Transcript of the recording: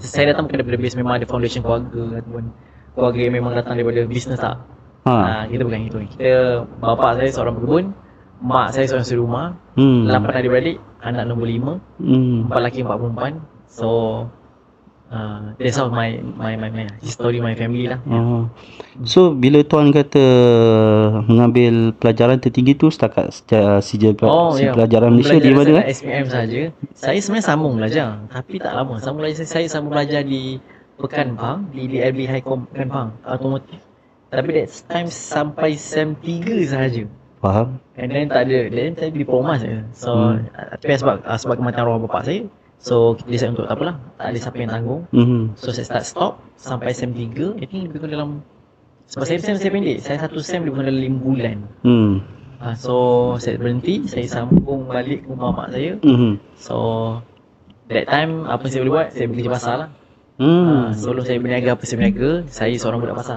Saya datang bukan daripada base memang ada foundation keluarga ataupun keluarga yang memang datang daripada bisnes tak. Kita bukan itu. Kita, bapa saya seorang berkebun, mak saya seorang suri rumah, 8 adik-beradik, anak nombor 5, 4 lelaki 4 perempuan. So that's how my history, my family lah. So bila tuan kata mengambil pelajaran tertinggi tu setakat pelajaran Malaysia di mana? SPM saja. Saya sebenarnya sambung belajar, tapi tak lama. Saya sambung belajar di Pekan Pang, di DLB Highcom Pekan Pang, automotif. Tapi that time sampai SEM 3 sahaja. Faham. And then tak ada, diploma saja. So tapi sebab kematian arwah bapak saya, so kita decide untuk tak apalah, tak ada siapa yang tanggung. So saya stop sampai SEM 3. I think lebih kurang dalam, sebab saya pendek, saya satu SEM lebih kurang dalam 5 bulan. So saya berhenti, saya sambung balik ke rumah mak saya. So that time apa saya boleh buat, saya pergi pasar lah. Sebelum saya berniaga apa saya berniaga, saya seorang budak pasar.